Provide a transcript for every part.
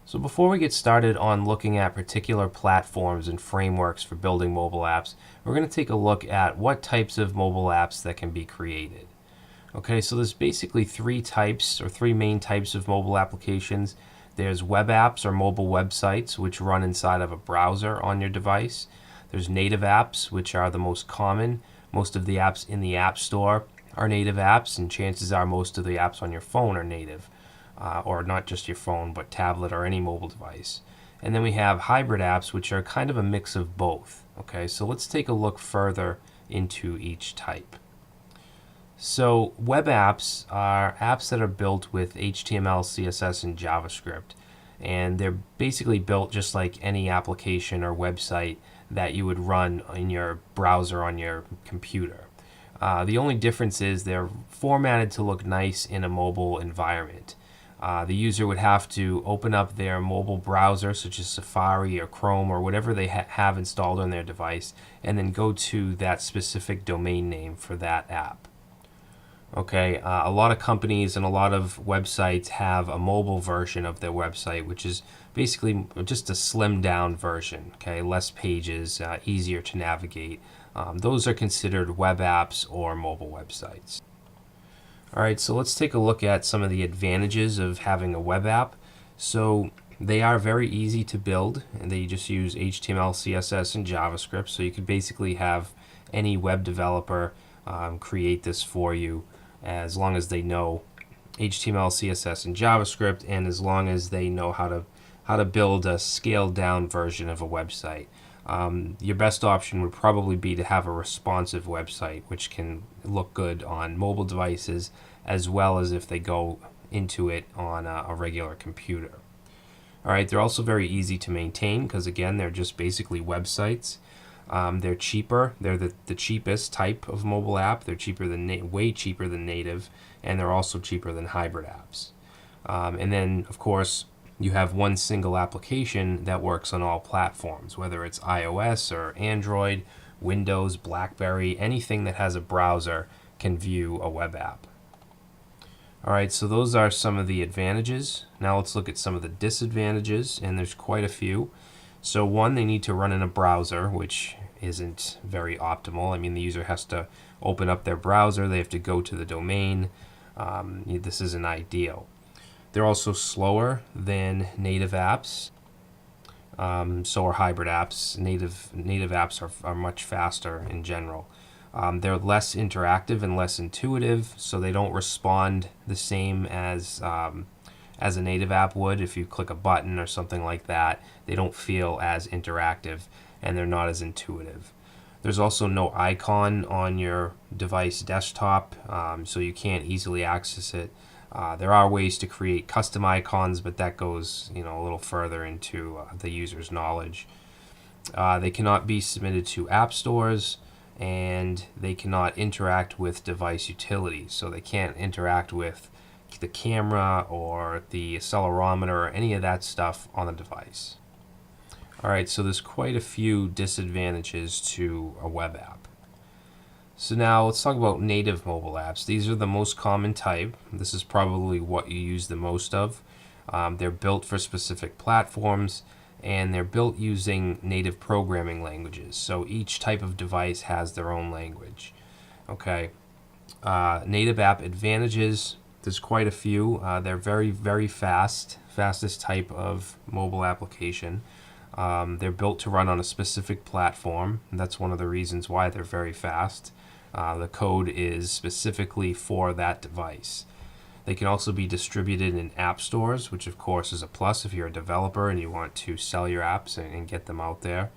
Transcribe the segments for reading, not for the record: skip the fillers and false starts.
So before we get started on looking at particular platforms and frameworks for building mobile apps, we're going to take a look at what types of mobile apps that can be created. Okay, so there's basically three main types of mobile applications. There's web apps or mobile websites, which run inside of a browser on your device. There's native apps, which are the most common. Most of the apps in the App Store are native apps, and chances are most of the apps on your phone are native. Or not just your phone, but tablet or any mobile device. And then we have hybrid apps, which are kind of a mix of both. Okay, so let's take a look further into each type. So web apps are apps that are built with HTML, CSS, and JavaScript. And they're basically built just like any application or website that you would run in your browser on your computer. The only difference is they're formatted to look nice in a mobile environment. The user would have to open up their mobile browser, such as Safari or Chrome or whatever they have installed on their device, and then go to that specific domain name for that app. Okay, a lot of companies and a lot of websites have a mobile version of their website, which is basically just a slimmed down version. Okay, less pages, easier to navigate. Those are considered web apps or mobile websites. All right, so let's take a look at some of the advantages of having a web app. So they are very easy to build, and they just use HTML, CSS, and JavaScript. So you could basically have any web developer create this for you, as long as they know HTML, CSS, and JavaScript, and as long as they know how to build a scaled down version of a website. Your best option would probably be to have a responsive website, which can look good on mobile devices as well as if they go into it on a regular computer. All right, they're also very easy to maintain because, again, they're just basically websites. They're cheaper. They're the cheapest type of mobile app. They're cheaper than way cheaper than native, and they're also cheaper than hybrid apps. And then, of course, you have one single application that works on all platforms, whether it's iOS or Android, Windows, BlackBerry, anything that has a browser can view a web app. All right, so those are some of the advantages. Now let's look at some of the disadvantages, and there's quite a few. So one, they need to run in a browser, which isn't very optimal. I mean, the user has to open up their browser, they have to go to the domain. This isn't ideal. They're also slower than native apps. So are hybrid apps. Native apps are much faster in general. They're less interactive and less intuitive, so they don't respond the same as a native app would. If you click a button or something like that, they don't feel as interactive, and they're not as intuitive. There's also no icon on your device desktop, so you can't easily access it. There are ways to create custom icons, but that goes a little further into the user's knowledge. They cannot be submitted to app stores, and they cannot interact with device utilities. So they can't interact with the camera or the accelerometer or any of that stuff on the device. All right, so there's quite a few disadvantages to a web app. So now let's talk about native mobile apps. These are the most common type. This is probably what you use the most of. They're built for specific platforms, and they're built using native programming languages. So each type of device has their own language. Okay. Native app advantages, there's quite a few. They're very, very fastest type of mobile application. They're built to run on a specific platform, and that's one of the reasons why they're very fast. The code is specifically for that device. They can also be distributed in app stores, which of course is a plus if you're a developer and you want to sell your apps and get them out there.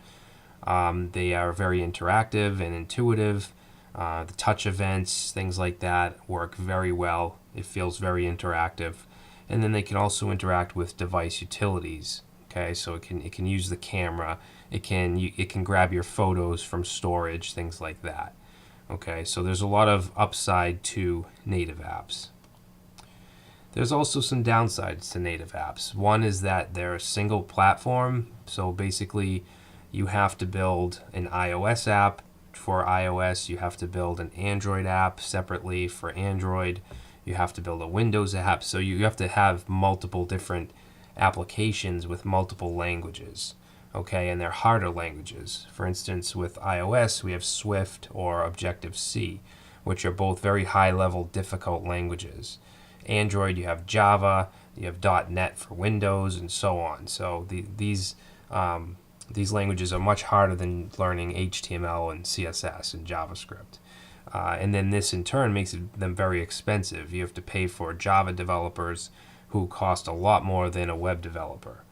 They are very interactive and intuitive. The touch events, things like that, work very well. It feels very interactive. And then they can also interact with device utilities. Okay, so it can use the camera. It can grab your photos from storage, things like that. Okay, so there's a lot of upside to native apps. There's also some downsides to native apps. One is that they're a single platform, so basically you have to build an iOS app for iOS, you have to build an Android app separately for Android, you have to build a Windows app, so you have to have multiple different applications with multiple languages. Okay, and they're harder languages. For instance, with iOS, we have Swift or Objective-C, which are both very high-level, difficult languages. Android, you have Java, you have .NET for Windows, and so on. So these languages are much harder than learning HTML and CSS and JavaScript. And then this in turn makes them very expensive. You have to pay for Java developers who cost a lot more than a web developer.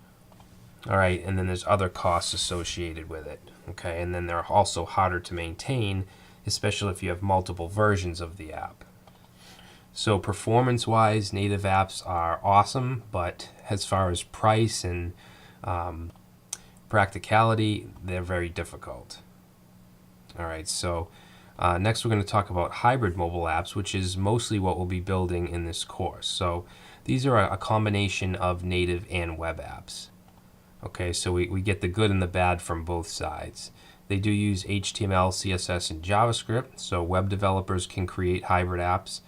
All right, and then there's other costs associated with it. Okay, and then they're also harder to maintain, especially if you have multiple versions of the app. So performance-wise, native apps are awesome, but as far as price and practicality, they're very difficult. All right, so next we're going to talk about hybrid mobile apps, which is mostly what we'll be building in this course. So these are a combination of native and web apps. Okay, so we get the good and the bad from both sides. They do use HTML, CSS, and JavaScript, so web developers can create hybrid apps,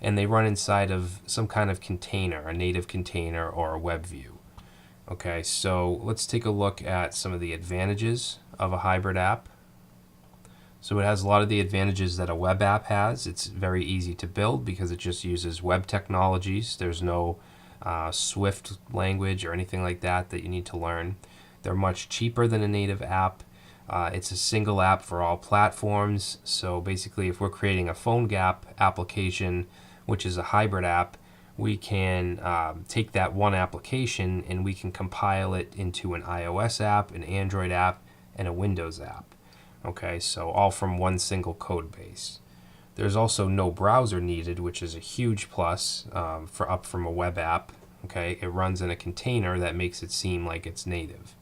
and they run inside of some kind of container, a native container or a web view. Okay, so let's take a look at some of the advantages of a hybrid app. So it has a lot of the advantages that a web app has. It's very easy to build because it just uses web technologies. There's no Swift language or anything like that you need to learn. They're much cheaper than a native app. It's a single app for all platforms. So basically, if we're creating a PhoneGap application, which is a hybrid app, we can take that one application and we can compile it into an iOS app, an Android app, and a Windows app. Okay, so all from one single code base. There's also no browser needed, which is a huge plus from a web app. Okay, it runs in a container that makes it seem like it's native.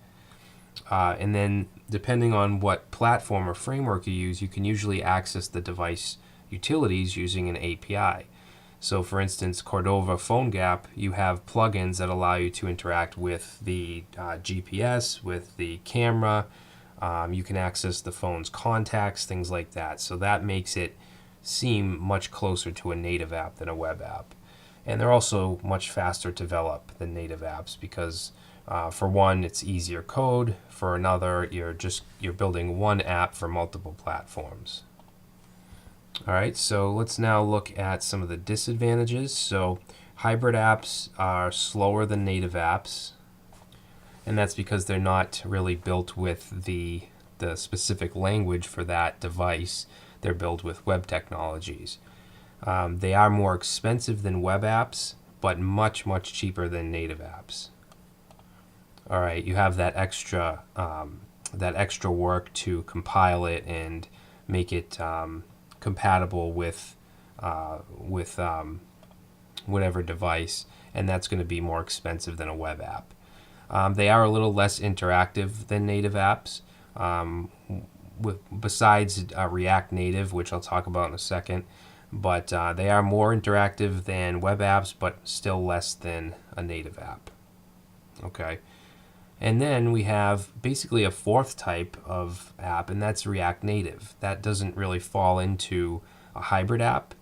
And then depending on what platform or framework you use, you can usually access the device utilities using an API. So for instance, Cordova PhoneGap, you have plugins that allow you to interact with the GPS, with the camera. You can access the phone's contacts, things like that. So that makes it seem much closer to a native app than a web app. And they're also much faster to develop than native apps because for one, it's easier code. For another, you're building one app for multiple platforms. All right, so let's now look at some of the disadvantages. So hybrid apps are slower than native apps, and that's because they're not really built with the specific language for that device. They're built with web technologies. They are more expensive than web apps, but much, much cheaper than native apps. All right, you have that extra work to compile it and make it compatible with whatever device, and that's going to be more expensive than a web app. They are a little less interactive than native apps. Besides React Native, which I'll talk about in a second, but they are more interactive than web apps, but still less than a native app. Okay, and then we have basically a fourth type of app, and that's React Native. That doesn't really fall into a hybrid app.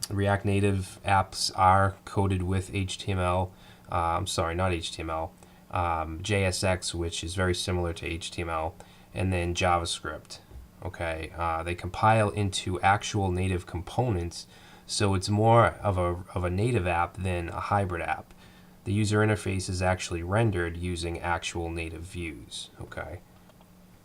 React Native apps are coded with HTML. Not HTML. JSX, which is very similar to HTML, and then JavaScript. Okay, they compile into actual native components, so it's more of a native app than a hybrid app. The user interface is actually rendered using actual native views. Okay,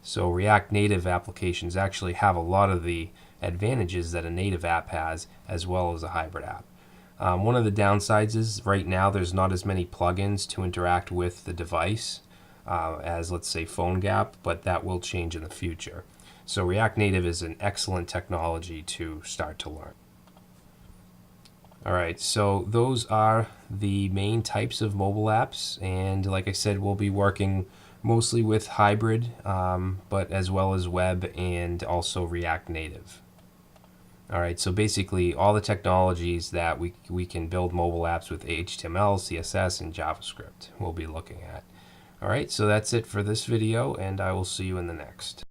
so React Native applications actually have a lot of the advantages that a native app has, as well as a hybrid app. One of the downsides is right now there's not as many plugins to interact with the device as, let's say, PhoneGap, but that will change in the future. So React Native is an excellent technology to start to learn. All right, so those are the main types of mobile apps, and like I said, we'll be working mostly with hybrid, but as well as web and also React Native. All right, so basically all the technologies that we can build mobile apps with HTML, CSS, and JavaScript we'll be looking at. All right, so that's it for this video, and I will see you in the next.